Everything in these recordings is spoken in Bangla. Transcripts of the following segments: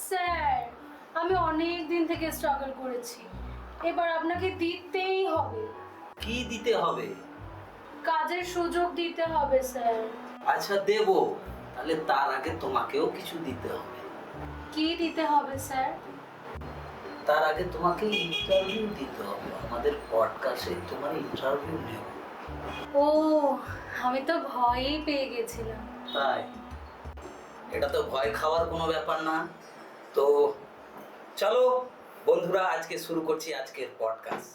স্যার, আমি অনেক দিন থেকে স্ট্রাগল করেছি, এবার আপনাকে দিতেই হবে। কি দিতে হবে? কাজের সুযোগ দিতে হবে স্যার। আচ্ছা দেব, তাহলে তার আগে তোমাকেও কিছু দিতে হবে। কি দিতে হবে স্যার? তার আগে তোমাকে ইন্টারভিউ দিতে হবে, আমাদের পডকাস্টে তোমার ইন্টারভিউ নেব। ও, আমি তো ভয়ই পেয়ে গেছিলাম। তাই? এটা তো ভয় খাওয়ার কোনো ব্যাপার না। তো চলো বন্ধুরা, আজকে শুরু করছি আজকের পডকাস্ট।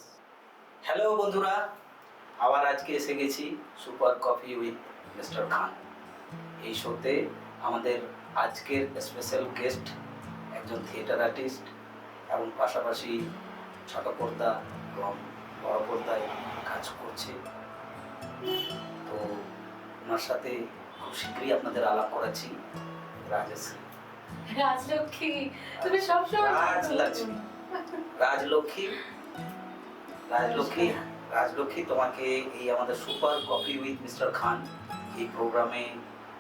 হ্যালো বন্ধুরা, আবার আজকে এসে গেছি সুপার কফি উইথ মিস্টার খান। এই শোতে আমাদের আজকের স্পেশাল গেস্ট একজন থিয়েটার আর্টিস্ট এবং পাশাপাশি ছোট পর্দা এবং বড় পর্দায় কাজ করছে। তো ওনার সাথে খুব শীঘ্রই আপনাদের আলাপ করাচ্ছি। রাজশ্রী। রাজলক্ষ্মী, তুমি সবসময় রাজলক্ষ্মী রাজলক্ষ্মী রাজলক্ষ্মী রাজলক্ষ্মী, তোমাকে এই আমাদের সুপার কফি উইথ মিস্টার খান এই প্রোগ্রামে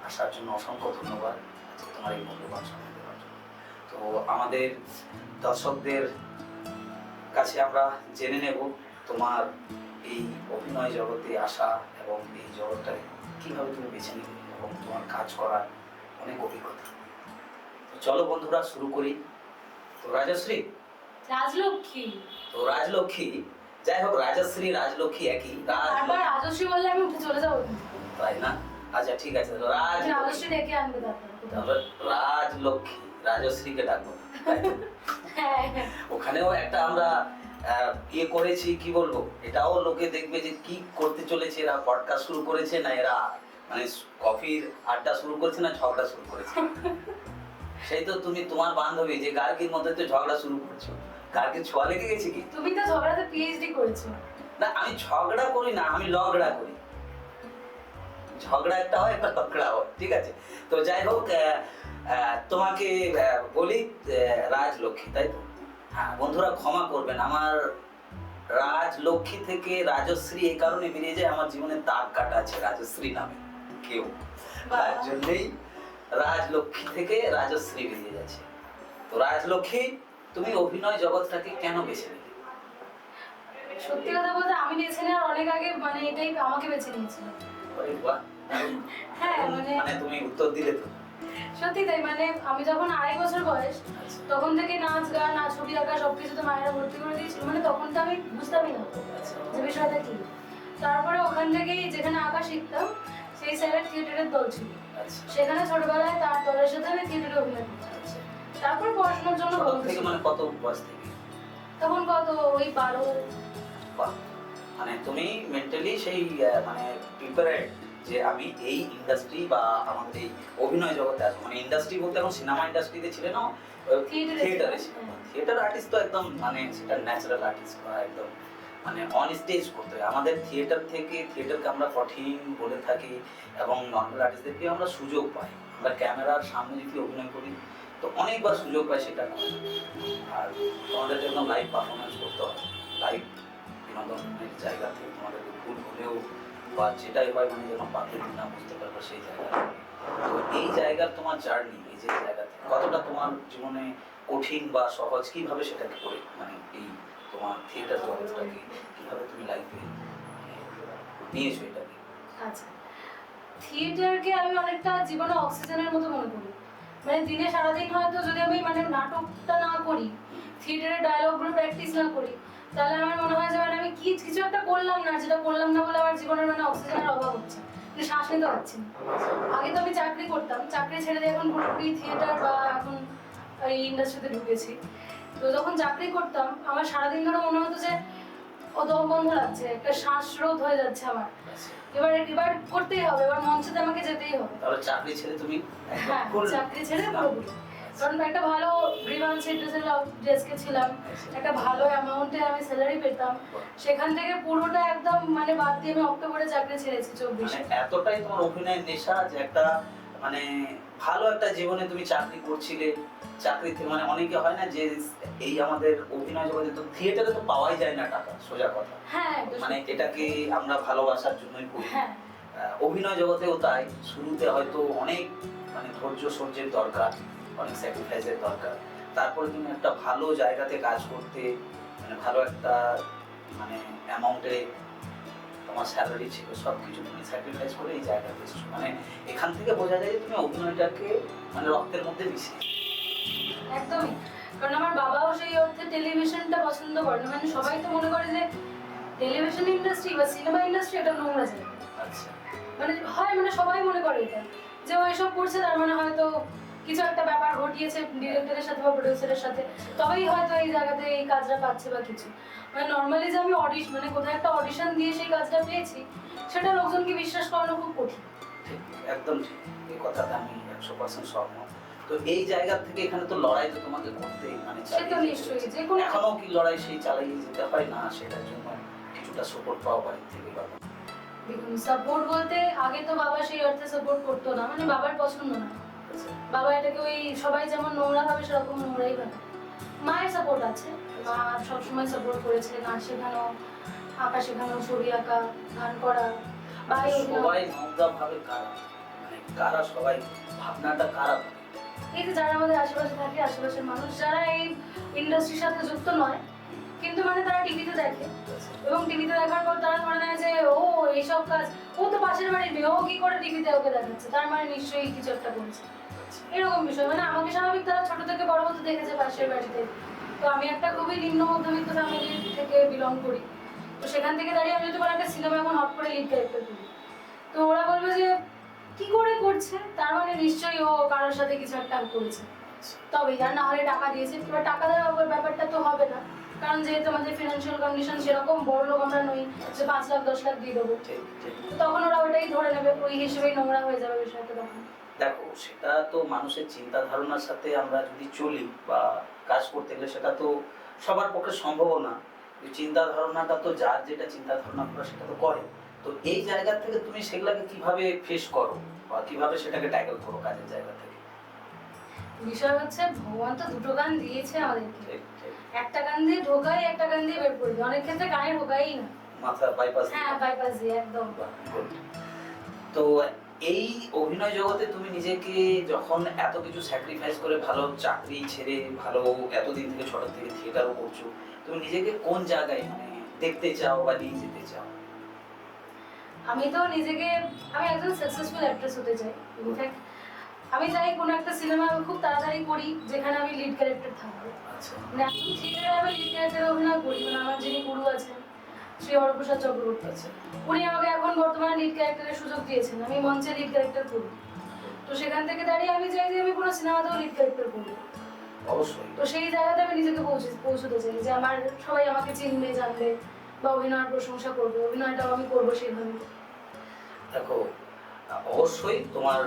আসার জন্য অসংখ্য ধন্যবাদ। তোমার এই মূল্যবান সময় দেওয়ার জন্য। তো আমাদের দর্শকদের কাছে আমরা জেনে নেব তোমার এই অভিনয় জগতে আসা এবং এই জগৎটাকে কিভাবে তুমি বেছে নিলে এবং তোমার কাজ করার অনেক অভিজ্ঞতা। তো চলো বন্ধুরা শুরু করি। তো রাজশ্রী, রাজলক্ষ্মী। তো রাজলক্ষ্মী, যাই হোক রাজশ্রী রাজলক্ষ্মী একই। আবার রাজশ্রী বললে আমি উঠে চলে যাবো। তাই না? আচ্ছা ঠিক আছে, রাজশ্রী ডেকে আনবে তারপর রাজলক্ষ্মী, রাজশ্রীকে ডাকবো। হ্যাঁ, ওখানেও একটা আমরা ইয়ে করেছি, কি বলবো, এটাও লোকে দেখবে যে কি করতে চলেছে এরা, পডকাস্ট শুরু করেছে না এরা মানে কফির আড্ডা শুরু করেছে না ঝগড়া শুরু করেছে। সেই তো তুমি তোমার বান্ধবী যে গার্গির মধ্যে তো ঝগড়া শুরু করছো। গার্গির ছোঁয়া লেগে গেছে কি? তুমি তো ঝগড়াতে পিএইচডি করেছো। না, আমি ঝগড়া করি না, আমি লগড়া করি। ঝগড়া একটা হয়, একটা তকড়া হয়, ঠিক আছে? তো যাই হোক, তোমাকে বলি রাজলক্ষ্মী, তাই তো? হ্যাঁ বন্ধুরা ক্ষমা করবেন, আমার রাজলক্ষ্মী থেকে রাজশ্রী এই কারণে বেরিয়ে যায়, আমার জীবনে দাগ কাটা আছে রাজশ্রী নামে কেউ, তার জন্যই রাজলক্ষ্মী থেকে রাজশ্রী বেরিয়ে যাচ্ছে। তো রাজলক্ষ্মী, তুমি অভিনয় জগৎটাকে কেন বেছে নিলে? সত্যি কথা বলতে আমি বেছে নেওয়ার অনেক আগে মানে এটাই আমাকে বেছে নিয়েছিল। হ্যাঁ মানে তুমি উত্তর দিলে তো। সত্যি তাই, মানে আমি যখন 2.5 বছর বয়স তখন থেকে নাচ গান আর ছবি আঁকা সবকিছুতে মায়েরা ভর্তি করে দিয়েছিল, মানে তখন তো আমি বুঝতামই না যে বিষয়টা কি। তারপরে ওখান থেকেই যেখানে আঁকা শিখতাম সেই স্যারের থিয়েটারের দল ছিল, সেখানে ছোটবেলায় তার দলের সাথে আমি থিয়েটারে অভিনয় করতাম। তারপর পড়াশোনার জন্য মানে কত বয়স থেকে? তখন কত ওই 12। মানে তুমি মেন্টালি সেই মানে প্রিপারেড যে আমি এই ইন্ডাস্ট্রি বা আমাদের এই অভিনয় জগতে আসবো, মানে ইন্ডাস্ট্রি বলতে এখন সিনেমা ইন্ডাস্ট্রিতে ছিলে না, থিয়েটারে ছিল। থিয়েটার আর্টিস্ট তো একদম মানে সেটা ন্যাচারাল আর্টিস্ট বা একদম মানে অন স্টেজ করতে হয়। আমাদের থিয়েটার থেকে, থিয়েটারকে আমরা কঠিন বলে থাকি এবং নর্মাল আর্টিস্টদেরকে আমরা সুযোগ পাই। আমরা ক্যামেরার সামনে যদি অভিনয় করি তো অনেকবার সুযোগ পাই, সেটা আর তোমাদেরকে একদম লাইভ পারফরমেন্স করতে হয়, লাইভ বিনোদনের জায়গা থেকে তোমাদেরকে ভুল হলেও বা যেটাই হয় মানে যেন পাবলিক না বুঝতে পারবে সেই জায়গা। তো এই জায়গার তোমার জার্নি, এই যে জায়গা থেকে কতটা তোমার জীবনে কঠিন বা সহজ, কিভাবে সেটাকে করে মানে এই তোমার থিয়েটার জগৎটাকে কিভাবে তুমি লাইফে নিয়েছো এটাকে? আচ্ছা, থিয়েটারকে আমি অনেকটা জীবনে অক্সিজেনের মতো মনে করি। মানে দিনে সারাদিন হয়তো যদি আমি মানে নাটকটা না করি, থিয়েটারের ডায়লগগুলো প্র্যাকটিস না করি, তাহলে আমার মনে হয় যে মানে আমি কিছু একটা করলাম না, যেটা করলাম না বলে আমার জীবনের মানে অক্সিজেনের অভাব হচ্ছে, মানে শ্বাস নিতে পারছি না। আগে তো আমি চাকরি করতাম, চাকরি ছেড়ে দিয়ে এখন পুরোপুরি থিয়েটার বা এখন এই ইন্ডাস্ট্রিতে ঢুকেছি। তো যখন চাকরি করতাম আমার সারাদিন ধরে মনে হতো যে ও দম বন্ধ লাগছে, একটা শ্বাসরোধ হয়ে যাচ্ছে আমার। এবার করতেই হবে, এবার মঞ্চেতে আমাকে যেতেই হবে। তাহলে চাকরি ছেড়ে তুমি? হ্যাঁ, চাকরি ছেড়ে পুরোপুরি। কারণ একটা ভালো গ্রিভান্স ডেস্কে ছিলাম, একটা ভালো অ্যামাউন্টে আমি স্যালারি পেতাম, সেখান থেকে পুরোটা একদম মানে বাদ দিয়ে আমি অক্টোবরে চাকরি ছেড়েছি 24। এতটাই তোমার অভিনয়ের নেশা যে একটা মানে ভালো একটা জীবনে তুমি চাকরি করছিলে, চাকরি থেকে মানে অনেকে হয় না যে এই আমাদের অভিনয় জগতে তো থিয়েটারে তো পাওয়াই যায় না টাকা, সোজা কথা। হ্যাঁ, মানে এটাকে আমরা ভালোবাসার জন্যই করি। হ্যাঁ, অভিনয় জগতেও তাই, শুরুতে হয়তো অনেক মানে ধৈর্য সহ্যের দরকার, অনেক স্যাক্রিফাইসের দরকার, তারপরে তুমি একটা ভালো জায়গাতে কাজ করতে, মানে ভালো একটা মানে অ্যামাউন্টে তোমার স্যালারি ছিল, সব কিছু তুমি স্যাক্রিফাইস করে এই জায়গাতে এসেছো। মানে এখান থেকে বোঝা যায় যে তুমি অভিনয়টাকে মানে রক্তের মধ্যে মিশিয়ে। একদমই। কারণ আমার বাবাও সেই অর্থে টেলিভিশনটা পছন্দ করে না। মানে সবাই তো মনে করে যে টেলিভিশন ইন্ডাস্ট্রি বা সিনেমা ইন্ডাস্ট্রি এটা নোংরা জায়গা। আচ্ছা, মানে হয়, মানে সবাই মনে করে এটা, যে ও এসব করছে তার মানে হয়তো কিছু একটা ব্যাপার ঘটিয়েছে ডিরেক্টরের সাথে বা প্রডিউসারের সাথে, তবেই হয়তো এই জায়গাতে এই কাজটা পাচ্ছে বা কিছু। মানে নর্মালি যে আমি মানে কোথাও একটা অডিশন দিয়ে সেই কাজটা পেয়েছি, সেটা লোকজনকে বিশ্বাস করানো খুব কঠিন। ঠিক, একদম ঠিক, এই কথাটা আমি 100% সহমত। তো এই জায়গা থেকে এখানে তো লড়াই তো তোমাকে করতে মানে সে তো চালিয়ে যেতে নিশ্চয়ই, হচ্ছে। যে কোনো এখনো কি লড়াই সেই চালিয়ে যেতে হয় না, সেটার জন্য কিছুটা সাপোর্ট পাওয়া বাড়ি থেকে বা দেখুন, সাপোর্ট বলতে আগে তো বাবা সেই অর্থে সাপোর্ট করতো না, মানে বাবার পছন্দ না। আচ্ছা, বাবা এটাকে ওই সবাই যেমন নোংরা ভাবে সেরকম নোংরাই ভাবে। মায়ের সাপোর্ট আছে, মা সবসময় সাপোর্ট করেছে, নাচ শেখানো, আঁকা শেখানো, ছবি আঁকা, গান করা বা এই সবাই নোংরা ভাবে কারা, মানে কারা সবাই ভাবনাটা কারা ভাবে? এই যে যারা আমাদের আশেপাশে থাকে, আশেপাশের মানুষ যারা এই ইন্ডাস্ট্রির সাথে যুক্ত নয়, কিন্তু মানে তারা টিভিতে দেখে এবং টিভিতে দেখার পর তারা ধরে নেয় যে ও এইসব কাজ, ও তো পাশের বাড়ির মেয়ে, ও কি করে টিভিতে ওকে দেখাচ্ছে, তার মানে নিশ্চয়ই কিছু একটা করছে, এরকম বিষয়। মানে আমাকে স্বাভাবিক তারা ছোট থেকে বড় হতে দেখেছে পাশের বাড়িতে। তো আমি একটা খুবই নিম্ন মধ্যবিত্ত ফ্যামিলি থেকে বিলং করি, তো সেখান থেকে দাঁড়িয়ে আমি যদি কোনো একটা সিনেমা এখন হট করে লিড ক্যারেক্টার করি, তো ওরা বলবে যে কি করে করছে, তার মানে নিশ্চয়ই ও কারোর সাথে কিছু একটা করেছে, তবে আর না হলে টাকা দিয়েছে। এবার টাকা দেওয়ার ব্যাপারটা তো হবে না, কারণ যেহেতু আমাদের ফিনান্সিয়াল কন্ডিশন সেরকম বড় লোক আমরা নই যে 5 লাখ 10 লাখ দিয়ে দেবো, ঠিক, ঠিক। তো তখন ওরা ওটাই ধরে নেবে, ওই হিসেবেই নোংরা হয়ে যাবে বিষয়টা তখন। দেখো, সেটা তো মানুষের চিন্তা ধারণার সাথে আমরা যদি চলি বা কাজ করতে গেলে সেটা তো সবার পক্ষে সম্ভব না। চিন্তা ধারণাটা তো যার যেটা চিন্তা ধারণা করে সেটা তো করে। তো এই জায়গা থেকে তুমি সেগুলাকে কিভাবে ফেস করো বা কিভাবে সেটাকে ট্যাকল করো কাজের জায়গা থেকে? বিষয় হচ্ছে ভগবান তো দুটো কান দিয়েছে আমাদেরকে, ঠিক, ঠিক। একটা কান দিয়ে ঢোকাই, একটা কান দিয়ে বের করে দিই, অনেক ক্ষেত্রে কানে ঢোকাই না। মাথা বাইপাস। হ্যাঁ, বাইপাস দিয়ে একদম। Good. তো এই অভিনয় জগতে তুমি নিজেকে যখন এত কিছু স্যাক্রিফাইস করে ভালো চাকরি ছেড়ে ভালো এতদিন থেকে ছোট থেকে থিয়েটারও করছো, তুমি নিজেকে কোন জায়গায় মানে দেখতে চাও বা নিয়ে যেতে চাও? আমি তো নিজেকে, আমি একজন সাকসেসফুল অ্যাক্ট্রেস হতে চাই। ইনফ্যাক্ট আমি চাই কোনো একটা সিনেমা আমি খুব তাড়াতাড়ি করি যেখানে আমি লিড ক্যারেক্টার থাকবো। আচ্ছা, মানে এখন থিয়েটারে আমি লিড ক্যারেক্টারে অভিনয় করি, মানে আমার যিনি গুরু আছেন শ্রী হরপ্রসাদ চক্রবর্তী, আচ্ছা, উনি আমাকে এখন বর্তমানে লিড ক্যারেক্টারের সুযোগ দিয়েছেন, আমি মঞ্চে লিড ক্যারেক্টার করি। তো সেখান থেকে দাঁড়িয়ে আমি চাই যে আমি কোনো সিনেমাতেও লিড ক্যারেক্টার করবো। অবশ্যই। তো সেই জায়গাতে আমি নিজেকে পৌঁছতে চাই যে আমার সবাই আমাকে চিনবে, জানবে বা অভিনয়ের প্রশংসা করবে, অভিনয়টাও আমি করবো সেইভাবে। দেখো, অবশ্যই তোমার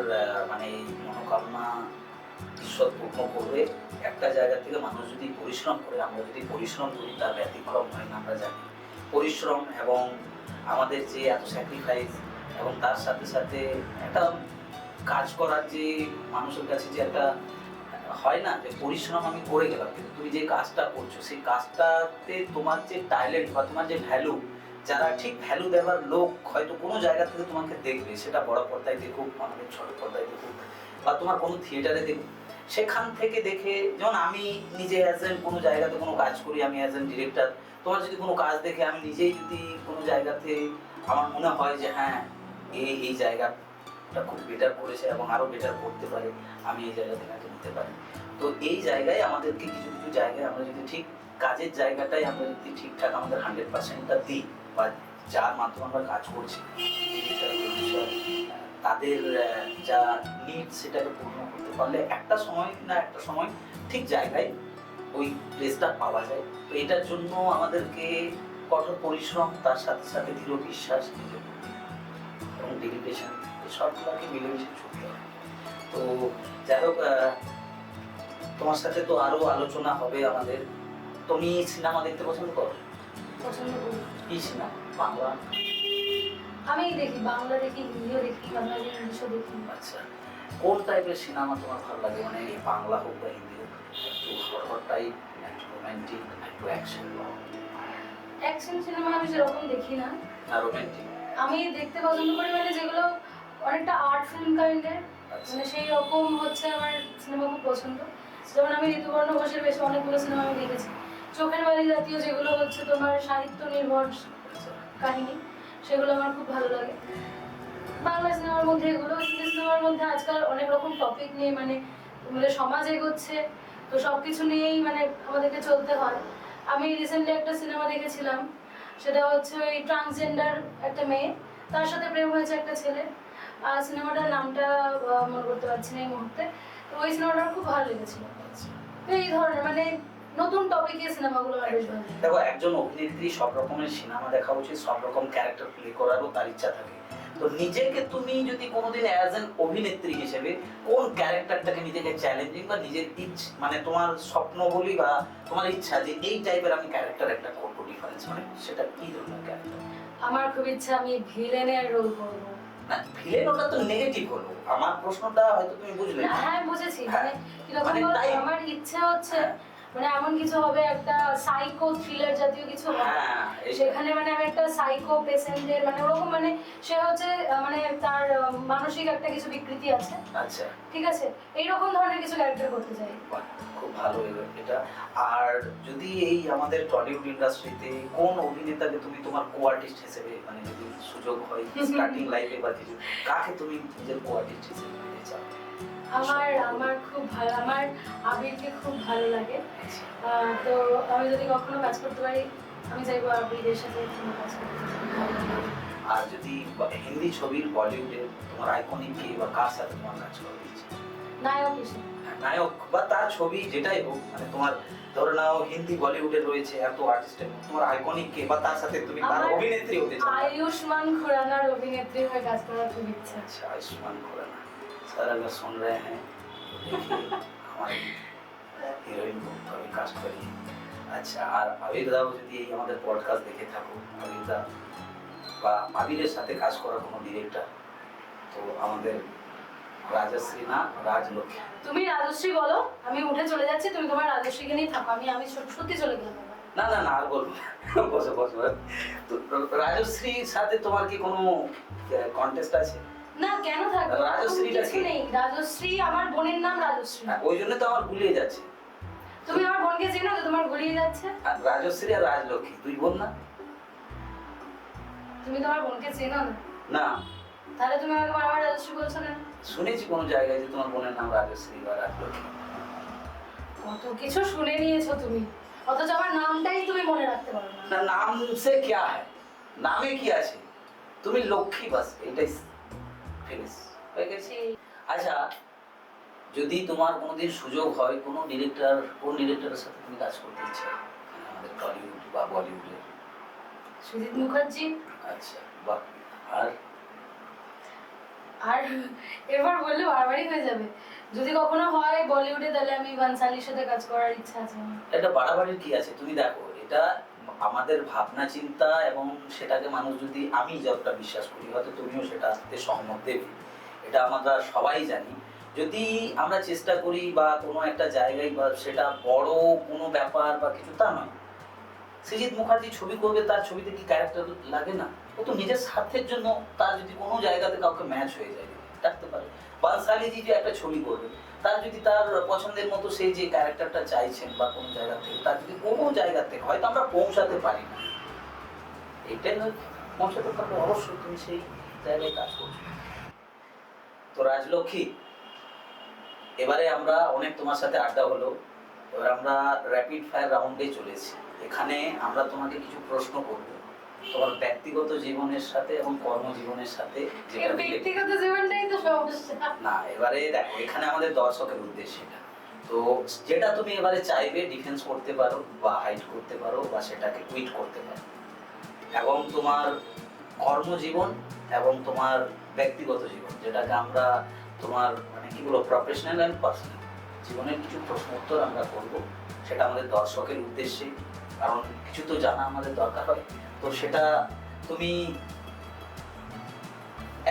মানে এই মনোকামনা ঈশ্বর পূর্ণ করবে। একটা জায়গা থেকে মানুষ যদি পরিশ্রম করে, আমরা যদি পরিশ্রম করি তার ব্যতিক্রম হয় না, আমরা জানি। পরিশ্রম এবং আমাদের যে এত স্যাক্রিফাইস এবং তার সাথে সাথে একটা কাজ করার যে মানুষের কাছে যে একটা হয় না যে পরিশ্রম আমি করে গেলাম, কিন্তু তুমি যে কাজটা করছো সেই কাজটাতে তোমার যে ট্যালেন্ট বা তোমার যে ভ্যালু, যারা ঠিক ভ্যালু দেওয়ার লোক হয়তো কোনো জায়গা থেকে তোমাকে দেখবে, সেটা বড় পর্দায় দেখুক, আমাদের ছোট পর্দায় দেখুক বা তোমার কোনো থিয়েটারে দেখুক, সেখান থেকে দেখে, যেমন আমি নিজে অ্যাজ এন কোনো জায়গাতে কোনো কাজ করি, আমি অ্যাজ এন ডিরেক্টর, তোমার যদি কোনো কাজ দেখে আমি নিজেই যদি কোনো জায়গাতে আমার মনে হয় যে হ্যাঁ এই জায়গাটা খুব বেটার করেছে এবং আরও বেটার করতে পারে, আমি এই জায়গা থেকে নিতে পারি। তো এই জায়গায় আমাদেরকে কিছু কিছু জায়গায় আমরা যদি ঠিক কাজের জায়গাটাই আমরা যদি ঠিকঠাক আমাদের 100%টা দিই বা যার মাধ্যমে আমরা কাজ করছি তাদের যা নিড সেটাকে পূর্ণ করতে পারলে একটা সময় না একটা সময় ঠিক জায়গায় ওই প্লেসটা পাওয়া যায়। তো এটার জন্য আমাদেরকে কঠোর পরিশ্রম, তার সাথে সাথে দৃঢ় বিশ্বাস এবং ডেডিকেশন, সবগুলোকে মিলেমিশে চলতে হবে। তো যাই হোক, তোমার সাথে তো আরো আলোচনা হবে আমাদের। তুমি সিনেমা দেখতে পছন্দ করো? পছন্দ করি। কি সিনেমা? বাংলা? আমি দেখি, বাংলা দেখি, হিন্দিও দেখি, বাঙালি ইংলিশও দেখি। আচ্ছা, কোন টাইপের সিনেমা তোমার ভালো লাগে? মানে বাংলা হোক বা হিন্দি হোক, একটু হরর টাইপ, একটু রোমান্টিক, একটু অ্যাকশন? অ্যাকশন সিনেমা আমি সেরকম দেখি না। না, রোমান্টিক। আমি দেখতে পছন্দ করি মানে যেগুলো অনেকটা আর্ট ফিল্ম কাইন্ডের, আচ্ছা, মানে সেই রকম হচ্ছে আমার সিনেমা খুব পছন্দ। যেমন আমি ঋতুপর্ণ ঘোষের বেশ অনেকগুলো সিনেমা আমি দেখেছি। চোখের বালি জাতীয় যেগুলো হচ্ছে তোমার সাহিত্য নির্ভর কাহিনী, সেগুলো আমার খুব ভালো লাগে। বাংলা সিনেমার মধ্যে এগুলো, হিন্দি সিনেমার মধ্যে আজকাল অনেক রকম টপিক নিয়ে মানে আমাদের সমাজ এগোচ্ছে, তো সব কিছু নিয়েই মানে আমাদেরকে চলতে হয়। আমি রিসেন্টলি একটা সিনেমা দেখেছিলাম, সেটা হচ্ছে ওই ট্রান্সজেন্ডার একটা মেয়ে, তার সাথে প্রেম হয়েছে একটা ছেলে। আর সিনেমাটার নামটা মনে করতে পারছি না এই মুহূর্তে। তো ওই সিনেমাটা আমার খুব ভালো লেগেছিল। তো এই ধরনের মানে নতুন টপিকের সিনেমাগুলো আমার বেশ ভালো লাগে। দেখো, একজন অভিনেত্রী সব রকমের সিনেমা দেখা উচিত, সব রকম ক্যারেক্টার প্লে করারও তার ইচ্ছা থাকে। তো নিজেকে তুমি যদি কোনোদিন অ্যাজ এন অভিনেত্রী হিসেবে কোন ক্যারেক্টারটাকে নিজেকে চ্যালেঞ্জিং বা নিজের মানে তোমার স্বপ্ন বলি বা তোমার ইচ্ছা যে এই টাইপের আমি ক্যারেক্টার একটা করবো ডিফারেন্স, মানে সেটা কি ধরনের ক্যারেক্টার? আমার খুব ইচ্ছা আমি ভিলেনের রোল করবো। না, ভিলেন ওটা তো নেগেটিভ হলো। আমার প্রশ্নটা হয়তো তুমি বুঝলে না। হ্যাঁ বুঝেছি, হ্যাঁ। মানে কিরকম মানে বলতো, তাই- আমার ইচ্ছে হচ্ছে মানে এমন কিছু হবে, একটা সাইকো থ্রিলার জাতীয় কিছু হবে। হ্যাঁ, সেখানে মানে আমি একটা সাইকো পেশেন্টের মানে ওরকম মানে সে হচ্ছে মানে তার মানসিক একটা কিছু বিকৃতি আছে, আচ্ছা, ঠিক আছে, এইরকম ধরনের কিছু ক্যারেক্টার করতে চাই। বাহ, খুব ভালো এটা। আর যদি এই আমাদের টলিউড ইন্ডাস্ট্রিতে কোন অভিনেতাকে তুমি তোমার কো আর্টিস্ট হিসেবে মানে যদি সুযোগ হয় স্টার্টিং লাইফে বা কিছু, কাকে তুমি নিজের কো আর্টিস্ট হিসেবে নিতে চাও? আমার খুব ভালো, আমার আবিরকে খুব ভালো লাগে। তো আমি যদি কখনো কাজ করতে পারি, আমি চাইবো আবিরের সাথে কোনো কাজ করতে। আর যদি হিন্দি ছবির বলিউডে তোমার আইকনিক কে বা কার সাথে তোমার কাজ করা ইচ্ছে? নায়ক হিসেবে নায়ক বা তার ছবি যেটাই হোক, মানে তোমার ধরে নাও হিন্দি বলিউডে রয়েছে এত আর্টিস্টের, তোমার আইকনিক কে বা তার সাথে তুমি তার অভিনেত্রী হতে চাও? आयुष्मान खुरानार अभिनेत्री হয়ে কাজ করার খুব ইচ্ছা। अच्छा, आयुष्मान खुराना सर अगर सुन रहे हैं तो देखिए हमारे হিরোইন को कभी कास्ट करिए। আচ্ছা, আর আবির দাও যদি এই আমাদের পডকাস্ট দেখে থাকো, আবির দা বা আবিরের সাথে কাজ করার কোনো ডিরেক্টর, তো আমাদের রাজশ্রী না রাজলক্ষ্মী। তুমি রাজশ্রী বলো, আমি উঠে চলে যাচ্ছি, তুমি তোমার রাজশ্রীকে নিয়ে থাকো, আমি সত্যি চলে গেলাম। না না না, আর বলবো না। বসো বসো। তো রাজশ্রীর সাথে তোমার কি কোনো কন্টেস্ট আছে? না, কেন থাকবে, রাজশ্রীটা কিছু কি? নেই। রাজশ্রী আমার বোনের নাম রাজশ্রী। হ্যাঁ, ওই জন্য তো আমার গুলিয়ে যাচ্ছে। তুমি আমার বোনকে চেনো তো তোমার গুলিয়ে যাচ্ছে? আর রাজশ্রী আর রাজলক্ষ্মী দুই বোন না? তুমি তোমার বোনকে চেনো না? না, তাহলে তুমি আমাকে বারবার রাজশ্রী বলছো না? শুনেছি কোনো জায়গায় যে তোমার বোনের নাম রাজশ্রী বা রাজলক্ষ্মী। কত কিছু শুনে নিয়েছো তুমি, অথচ আমার নামটাই তুমি মনে রাখতে পারো না। না, নাম সে क्या है, নামে কি আছে, তুমি লক্ষ্মী বাস, এটাই ফিনিশ হয়ে গেছে। আচ্ছা, যদি তোমার কোনোদিন সুযোগ হয় কোনো ডিরেক্টর, কোন ডিরেক্টরের সাথে তুমি কাজ করতে ইচ্ছা আমাদের টলিউড বা বলিউডে? সুজিত মুখার্জি। আচ্ছা, বাহ। আর আর এবার বললে বারবারই হয়ে যাবে, যদি কখনো হয় বলিউডে তাহলে আমি বানসালির সাথে কাজ করার ইচ্ছা আছে আমার। এটা বাড়াবাড়ির কি আছে? তুমি দেখো, এটা আমাদের ভাবনা চিন্তা এবং সেটাকে মানুষ যদি, আমি যতটা বিশ্বাস করি, হয়তো তুমিও সেটাতে সহমত দেবে, এটা আমরা সবাই জানি, যদি আমরা চেষ্টা করি বা কোনো একটা জায়গায় বা সেটা বড় কোনো ব্যাপার বা কিছু তা নয়। সৃজিত মুখার্জি ছবি করবে, তার ছবিতে কি ক্যারেক্টার লাগে না? ও তো নিজের স্বার্থের জন্য তার যদি কোনো জায়গাতে কাউকে ম্যাচ হয়ে যায় ডাকতে পারে। বানসালিজি যে একটা ছবি করবে, তার যদি তার পছন্দের মতো সেই যে ক্যারেক্টারটা চাইছেন বা কোনো জায়গা থেকে, তার যদি কোনো জায়গা থেকে হয়তো আমরা পৌঁছাতে পারি না, এটাই নয় পৌঁছাতে পারলে অবশ্যই তুমি সেই জায়গায় কাজ করছো। তো রাজলক্ষ্মী, এবারে আমরা অনেক তোমার সাথে আড্ডা হলো, এবার আমরা র্যাপিড ফায়ার রাউন্ডে চলেছি। এখানে আমরা তোমাকে কিছু প্রশ্ন করব তোমার ব্যক্তিগত জীবনের সাথে এবং কর্মজীবনের সাথে, যেটা ব্যক্তিগত জীবনটাই তো সমস্যা না। এবারে দেখো, এখানে আমাদের দর্শকের উদ্দেশ্য এটা, তো যেটা তুমি এবারে চাইবে ডিফেন্স করতে পারো বা হাইড করতে পারো বা সেটাকে কুইট করতে পারো, এবং তোমার কর্মজীবন এবং তোমার ব্যক্তিগত জীবন, যেটাকে আমরা তোমার মানে কি বলবো প্রফেশনাল অ্যান্ড পার্সোনাল জীবনের কিছু প্রশ্ন উত্তর আমরা করবো, সেটা আমাদের দর্শকের উদ্দেশ্যে, কারণ কিছু তো জানা আমাদের দরকার হয়। তো সেটা তুমি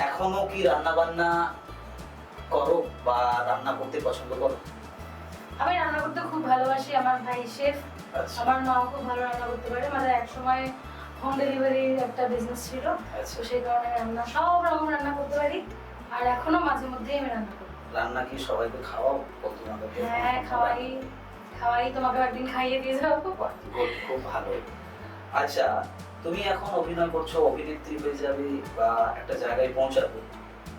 এখনো কি রান্না বান্না করো বা রান্না করতে পছন্দ করো? আমি রান্না করতে খুব ভালোবাসি, আমার ভাই শেফ, আচ্ছা আমার মাও খুব ভালো রান্না করতে পারে। আমাদের এক সময় হোম ডেলিভারির একটা বিজনেস ছিল, আচ্ছা তো সেই কারণে রান্না সব রকম রান্না করতে পারি, আর এখনো মাঝে মধ্যেই আমি রান্না করি। রান্না কি সবাইকে খাওয়াও বন্ধু বান্ধবকে? হ্যাঁ খাওয়াই খাওয়াই, তোমাকে একদিন খাইয়ে দিয়ে যাবো। খুব ভালো। আচ্ছা, তুমি এখন অভিনয় করছো, অভিনেত্রী হয়ে যাবে বা একটা জায়গায় পৌঁছাবে,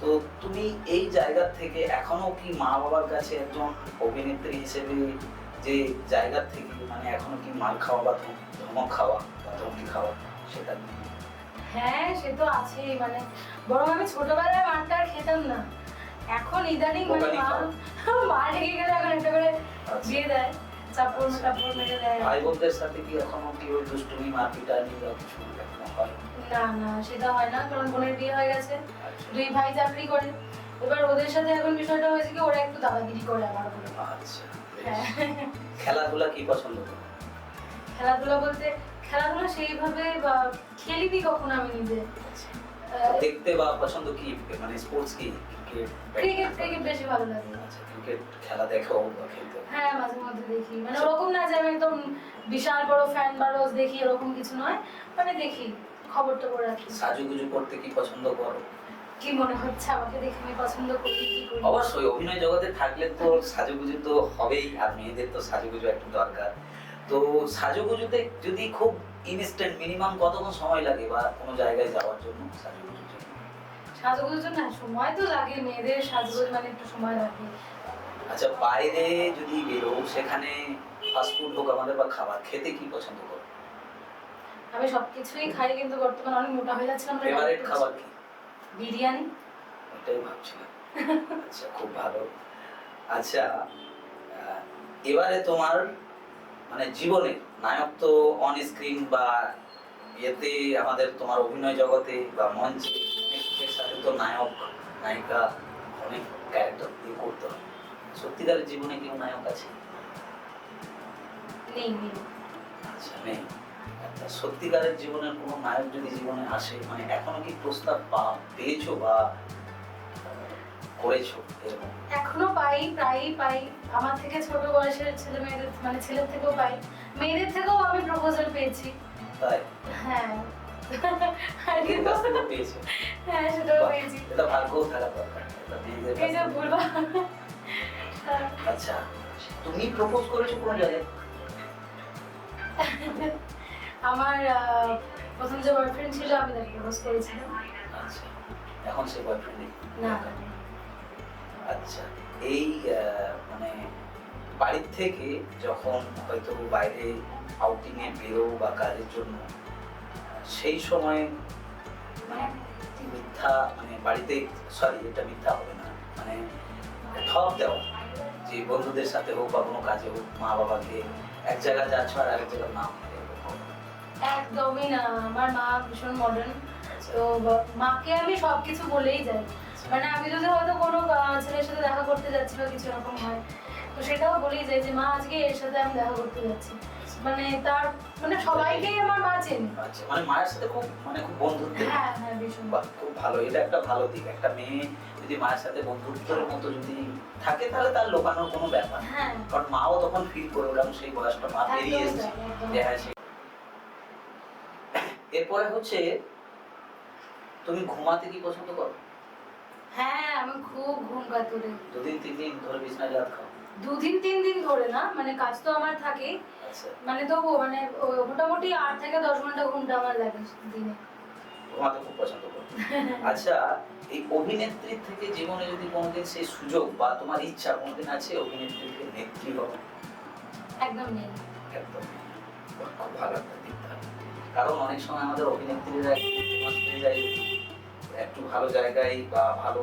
তো তুমি এই জায়গা থেকে এখনো কি মা বাবার কাছে একজন অভিনেত্রী হিসেবে যে জায়গা থেকে মানে এখনো কি মার খাওয়া বা ধমক খাওয়া বা ধমকি খাওয়া সেটা নিয়ে? হ্যাঁ সে তো আছেই, মানে বরং আমি ছোটবেলায় মারটা আর খেতাম না, এখন ইদানিং মানে বোকালি খাও। মা রেগে গেলে এখন একটা করে আচ্ছা। দিয়ে দেয়, চাপড় টাপড় মেরে দেয়। ভাই বোনদের সাথে কি এখনো কি ওই দুষ্টুমি মারপিটানি বা কিছু এখনো হয়? না না সেটা হয় না, কারণ বোনের বিয়ে হয়ে গেছে, আচ্ছা। দুই ভাই চাকরি করে, এবার ওদের সাথে এখন বিষয়টা হয়েছে কি ওরা একটু দাদাগিরি করে আমার উপরে। আচ্ছা, বেশ। হ্যাঁ। খেলাধুলা কি পছন্দ করো? খেলাধুলা বলতে খেলাধুলা সেইভাবে বা খেলিনি কখনো আমি নিজে। দেখতে বা পছন্দ কি মানে স্পোর্টস কি? ক্রিকেট ক্রিকেট বেশি ভালো লাগে। আচ্ছা, ক্রিকেট খেলা দেখো বা খেলতে? হ্যাঁ মাঝে মধ্যে দেখি, মানে ওরকম না যে আমি একদম বিশাল বড় ফ্যান বা রোজ দেখি এরকম কিছু নয়, মানে দেখি, খবর টবর রাখি। সাজুগুজু করতে কি পছন্দ করো? কি মনে হচ্ছে আমাকে দেখে আমি পছন্দ করি কি করি? অবশ্যই অভিনয় জগতে থাকলে তো সাজুগুজু তো হবেই, আর মেয়েদের তো সাজুগুজু একটু দরকার। তো সাজুগুজুতে যদি খুব ইনস্ট্যান্ট মিনিমাম কতক্ষণ সময় লাগে বা কোনো জায়গায় যাওয়ার জন্য সাজুগুজুর জন্য? সাজগোজের জন্য সময় তো লাগে, মেয়েদের সাজগোজ মানে একটু সময় লাগে। আচ্ছা, বাইরে যদি বেরো সেখানে ফাস্টফুড হোক আমাদের বা খাবার খেতে কি পছন্দ করো? আমি সবকিছুই খাই, কিন্তু বর্তমানে অনেক মোটা হয়ে যাচ্ছিলাম। ফেভারিট খাবার কি? বিরিয়ানি। ওটাই ভাবছিলাম। আচ্ছা, খুব ভালো। আচ্ছা, এবারে তোমার মানে জীবনের নায়ক তো অন স্ক্রিন বা ইয়েতে আমাদের তোমার অভিনয় জগতে বা মঞ্চে অনেকের সাথে তো নায়ক নায়িকা অনেক ক্যারেক্টার দিয়ে করতে হয়। সত্যিকারের জীবনে কেউ নায়ক আছে? নেই নেই। আচ্ছা, নেই। আচ্ছা, সত্যিকারের জীবনের কোনো নায়ক যদি জীবনে আসে মানে এখনো কি প্রস্তাব পেয়েছো বা করেছো এরকম? এখনো পাই, প্রায়ই পাই, আমার থেকে ছোট বয়সের ছেলে মেয়েদের, মানে ছেলের থেকেও পাই, মেয়েদের থেকেও আমি প্রপোজাল পেয়েছি। তাই? হ্যাঁ। আর এর কিন্তু কাছ থেকে পেয়েছো? হ্যাঁ সেটাও বাহ, পেয়েছি। এটা ভাগ্যও থাকা দরকার, এটা মেয়েদের এই যে কাছে। বলবা। আচ্ছা, তুমি প্রপোজ করেছো কোন জায়গায়? আমার প্রথম যে বয়ফ্রেন্ড ছিল আমি তাকে প্রপোজ করেছিলাম। আচ্ছা, এখন সে বয়ফ্রেন্ড নেই? না। আচ্ছা, এই মানে বাড়ির থেকে যখন হয়তো বাইরে আউটিং এ বেরো বা কাজের জন্য, সেই সময় মানে কি মিথ্যা মানে বাড়িতে, সরি এটা মিথ্যা হবে না, মানে ঠক দেওয়া যে বন্ধুদের সাথে হোক বা কোনো কাজে হোক মা বাবাকে এক জায়গায় যাচ্ছ আর আরেক জায়গার নাম একদমই না, আমার মা ভীষণ মডার্ন, তো মাকে আমি সবকিছু বলেই যাই, মানে আমি যদি হয়তো কোনো ছেলের সাথে দেখা করতে যাচ্ছি বা কিছু এরকম হয়, তো সেটাও বলেই যাই যে মা আজকে এর সাথে আমি দেখা করতে যাচ্ছি, মানে তার মানে সবাইকেই আমার মা চেনে। আচ্ছা, মানে মায়ের সাথে খুব মানে খুব বন্ধুত্ব। হ্যাঁ হ্যাঁ ভীষণ। বাহ, খুব ভালো, এটা একটা ভালো দিক। একটা মেয়ে যদি মায়ের সাথে বন্ধুত্বের মতো যদি থাকে তাহলে তার লোকানোর কোনো ব্যাপার নেই। হ্যাঁ কারণ মাও তখন ফিল করে ওরকম সেই বয়সটা মা পেরিয়ে একদমই এসেছে তাই, একদমই। যে হ্যাঁ সে। এরপরে হচ্ছে তুমি ঘুমাতে কি পছন্দ করো? হ্যাঁ আমি খুব ঘুম কাতুরে। 2-3 দিন ধরে বিছানায় রাত খাও? 2 দিন 3 দিন ধরে না, মানে কাজ তো আমার থাকে, আচ্ছা, মানে তবুও মানে মোটামুটি 8 থেকে 10 ঘন্টা ঘুমটা আমার লাগে দিনে। ঘুমাতে খুব পছন্দ করো। আচ্ছা, এই অভিনেত্রী থেকে জীবনে যদি কোনোদিন সেই সুযোগ বা তোমার ইচ্ছা কোনোদিন আছে অভিনেত্রী থেকে নেত্রী হওয়া? একদম নেই। একদম নেই। বাহ, খুব ভালো একটা দিক তাহলে। কারণ অনেক সময় আমাদের অভিনেত্রীরা ফেমাস হয়ে যায় যদি একটু ভালো জায়গায় বা ভালো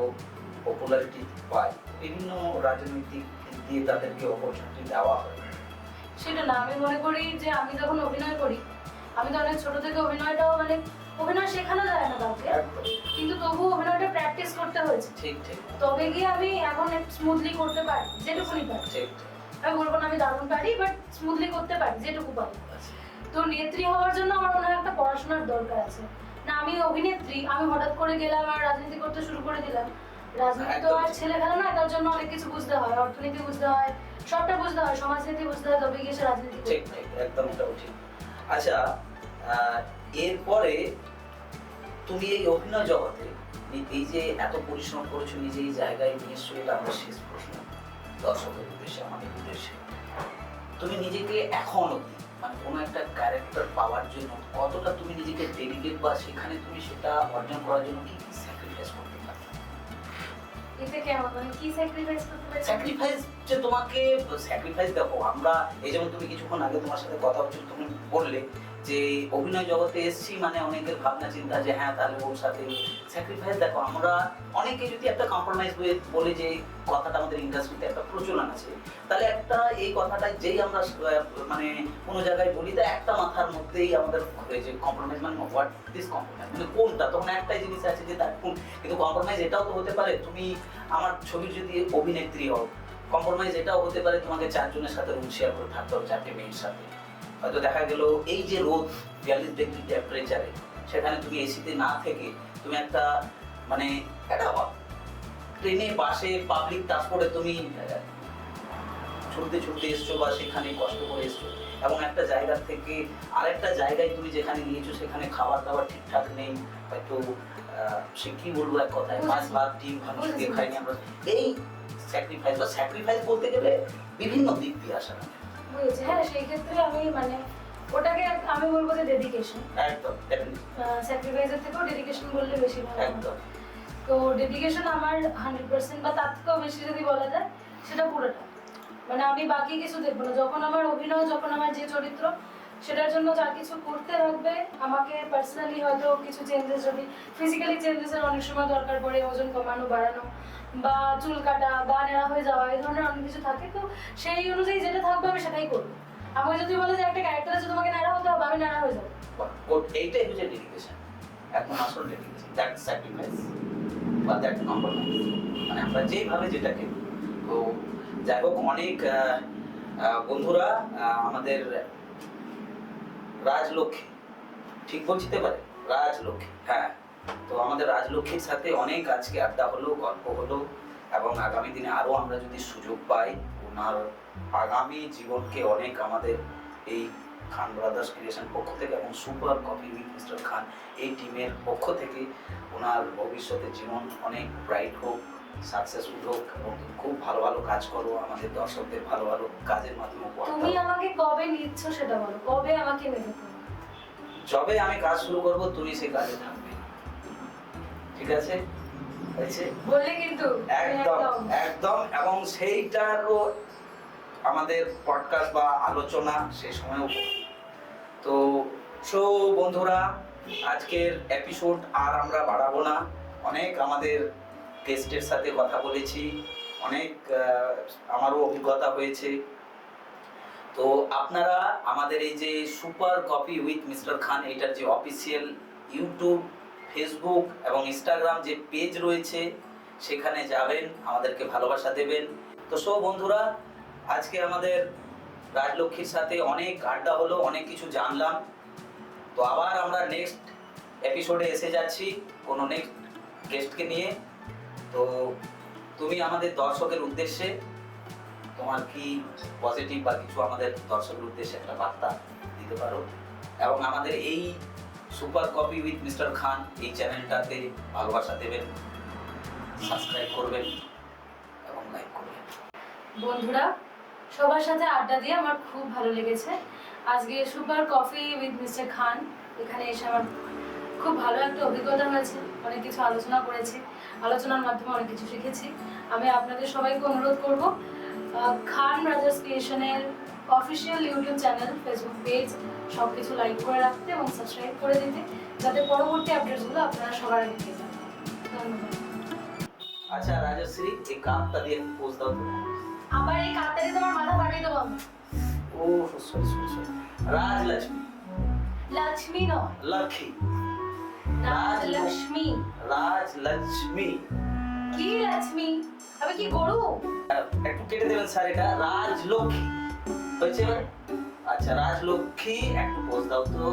পপুলারিটি পায়, বিভিন্ন রাজনৈতিক দিক দিয়ে তাদেরকে অপরচুনিটি দেওয়া হয়। সেটা না, আমি মনে করি যে আমি যখন অভিনয় করি, আমি তো অনেক ছোট থেকে অভিনয়টাও মানে অভিনয় শেখানো যায় না কাউকে, একদম কিন্তু তবুও অভিনয়টা প্র্যাকটিস করতে হয়েছে, ঠিক ঠিক তবে গিয়ে আমি এখন স্মুথলি করতে পারি যেটুকুনি পারি। ঠিক। আমি বলবো না আমি দারুণ পারি, বাট স্মুথলি করতে পারি যেটুকু পারি। আচ্ছা, তো নেত্রী হওয়ার জন্য আমার মনে হয় একটা পড়াশোনার দরকার আছে। না আমি অভিনেত্রী, আমি হঠাৎ করে গেলাম আর রাজনীতি করতে শুরু করে দিলাম, রাজনীতি তো আর ছেলে খেলা না, তার জন্য অনেক কিছু বুঝতে হয়, অর্থনীতি বুঝতে হয়, সবটা বুঝতে হয়, সমাজনীতি বুঝতে হয়, তবে গিয়ে সে রাজনীতি করতে ঠিক ঠিক, একদম এটাও ঠিক। আচ্ছা, এরপরে তুমি এই অভিনয় জগতে এই যে এত পরিশ্রম করেছো নিজে এই জায়গায় নিয়ে এসছো, এটা আমার শেষ প্রশ্ন দর্শকের উদ্দেশ্যে, আমাদের উদ্দেশ্যে। তুমি নিজেকে এখন অবধি মানে কোনো একটা ক্যারেক্টার পাওয়ার জন্য কতটা তুমি নিজেকে ডেডিকেট বা সেখানে তুমি সেটা অর্জন করার জন্য কি কি স্যাক্রিফাইস করতে পারো? এতে কেমন মানে কি স্যাক্রিফাইস করতে পারছি? স্যাক্রিফাইস যে তোমাকে স্যাক্রিফাইস দেখো, আমরা এই যেমন তুমি কিছুক্ষণ আগে তোমার সাথে কথা হচ্ছিল, তুমি বললে যে অভিনয় জগতে এসেছি মানে অনেকের ভাবনা চিন্তা যে হ্যাঁ তাহলে ওর সাথে স্যাক্রিফাইস। দেখো আমরা অনেকে যদি একটা কম্প্রোমাইজ বলে যে কথাটা আমাদের ইন্ডাস্ট্রিতে একটা প্রচলন আছে, তাহলে একটা এই কথাটা যেই আমরা মানে কোনো জায়গায় বলি তা একটা মাথার মধ্যেই আমাদের যে কম্প্রোমাইজ মানে হোয়াট দিস কম্প্রোমাইজ মানে কোনটা, তখন একটাই জিনিস আছে যে তার কোন। কিন্তু কম্প্রোমাইজ এটাও তো হতে পারে তুমি আমার ছবির যদি অভিনেত্রী হও, কম্প্রোমাইজ এটাও হতে পারে তোমাকে চারজনের সাথে রুম শেয়ার করে থাকতে হবে, 4টে মেয়ের সাথে। হয়তো দেখা গেল এই যে রোদ 42 ডিগ্রি টেম্পারেচারে, সেখানে তুমি এসিতে না থেকে তুমি একটা মানে একটা ট্রেনে বাসে পাবলিক ট্রান্সপোর্টে তুমি ছুটতে ছুটতে এসছো বা সেখানে কষ্ট করে এসছো, এবং একটা জায়গা থেকে আরেকটা জায়গায় তুমি যেখানে গিয়েছো সেখানে খাবার দাবার ঠিকঠাক নেই, হয়তো সে কি বলবো এক কথায় মাছ ভাত ডিম ভাঙি দিয়ে খাইনি আমরা। এই স্যাক্রিফাইস বা স্যাক্রিফাইস বলতে গেলে বিভিন্ন দিক দিয়ে আসা না। বুঝেছি, হ্যাঁ সেই ক্ষেত্রে আমি মানে ওটাকে আমি বলবো যে ডেডিকেশন। একদম স্যাক্রিফাইসের থেকেও ডেডিকেশন বললে বেশি ভালো হয়। একদম। তো ডেডিকেশন আমার 100% বা তার থেকেও বেশি যদি বলা যায় সেটা পুরোটা। মানে আমি বাকি কিছু দেখবো না, যখন আমার অভিনয়, যখন আমার যে চরিত্র, সেটার জন্য যা কিছু করতে লাগবে আমাকে পার্সোনালি হয়তো কিছু চেঞ্জেস, যদি ফিজিক্যালি চেঞ্জেসের অনেক সময় দরকার পড়ে, ওজন কমানো বাড়ানো বা চুল কাটা বা নেড়া হয়ে যাওয়া, এই ধরনের অনেক কিছু থাকে, তো সেই অনুযায়ী যেটা থাকবে আমি সেটাই করবো। আমাকে যদি বলে যে একটা ক্যারেক্টার আছে তোমাকে নেড়া হতে হবে, আমি নেড়া হয়ে যাবো। এইটাই হচ্ছে ডেডিকেশন, এখন আসল ডেডিকেশন, দ্যাট স্যাক্রিফাইস বা দ্যাট কম্প্রোমাইজ, মানে আমরা যেইভাবে যেটাকে। তো যাই হোক, অনেক বন্ধুরা আমাদের রাজলক্ষ্মী, ঠিক বলছি তো এবারে রাজলক্ষ্মী, হ্যাঁ, তো আমাদের রাজলক্ষ্মীর সাথে অনেক আজকে আড্ডা হলো, গল্প হলো, এবং আগামী দিনে আরো আমরা যদি সুযোগ পাই ওনার আগামী জীবনকে অনেক আমাদের এই খান ব্রাদার্স ক্রিয়েশন পক্ষ থেকে এবং সুপার কফি উইথ মিস্টার খান এই টিমের পক্ষ থেকে ওনার ভবিষ্যতের জীবন অনেক ব্রাইট হোক, সাকসেসফুল হোক, এবং তুমি খুব ভালো ভালো কাজ করো, আমাদের দর্শকদের ভালো ভালো কাজের মাধ্যমে উপহার দাও। তুমি আমাকে কবে নিচ্ছ সেটা বলো, কবে আমাকে নেবে তুমি? যবে আমি কাজ শুরু করব তুমি সেই কাজে থাকবে, ঠিক আছে? হয়েছে? বললে কিন্তু একদম একদম। এবং সেইটারও আমাদের পডকাস্ট বা আলোচনা সেই সময়ও। তো সো বন্ধুরা, আজকের এপিসোড আর আমরা বাড়াবো না, অনেক আমাদের গেস্টের সাথে কথা বলেছি, অনেক আমারও অভিজ্ঞতা হয়েছে। তো আপনারা আমাদের এই যে সুপার কফি উইথ মিস্টার খান এটার যে অফিসিয়াল ইউটিউব, ফেসবুক এবং ইনস্টাগ্রাম যে পেজ রয়েছে সেখানে যাবেন, আমাদেরকে ভালোবাসা দেবেন। তো সো বন্ধুরা, আজকে আমাদের রাজলক্ষ্মীর সাথে অনেক আড্ডা হলো, অনেক কিছু জানলাম। তো আবার আমরা নেক্সট এপিসোডে এসে যাচ্ছি কোনো নেক্সট গেস্টকে নিয়ে। তো তুমি আমাদের দর্শকের উদ্দেশ্যে তোমার কি পজিটিভ বা কিছু আমাদের দর্শকের উদ্দেশ্যে একটা বার্তা দিতে পারো, এবং আমাদের এই সুপার কফি উইথ মিস্টার খান এই চ্যানেলটাতে ভালোবাসা দেবেন, সাবস্ক্রাইব করবেন এবং লাইক করবেন। বন্ধুরা, সবার সাথে আড্ডা দিয়ে আমার খুব ভালো লেগেছে। আজকে সুপার কফি উইথ মিস্টার খান এখানে এসে আমার খুব ভালো একটা অভিজ্ঞতা হয়েছে, অনেক কিছু আলোচনা করেছি, আলোচনার মাধ্যমে অনেক কিছু শিখেছি। আমি আপনাদের সবাইকে অনুরোধ করব খান ব্রাদার্স ক্রিয়েশনের official YouTube channel, Facebook page সব কিছু লাইক করে রাখতে এবং সাবস্ক্রাইব করে দিতে, যাতে পরবর্তী আপডেটসগুলো আপনারা সবার আগে পেয়ে যান। ধন্যবাদ। আচ্ছা রাজশ্রী, এই কাপটা দিয়ে পোজ দাও তো। আবার এই কাপটা দিয়ে তোমার মাথা ফাটিয়ে দেবো আমি। ও sorry sorry sorry, Rajlakshmi, Lakshmi নয়, লক্ষ্মী, রাজলক্ষ্মী। রাজলক্ষ্মী কি লক্ষ্মী? আমি কি গরু? একটু কেটে দেবেন স্যার, এটা রাজলক্ষ্মী হয়েছে। আচ্ছা রাজলক্ষ্মী, একটু পোজ দাও তো।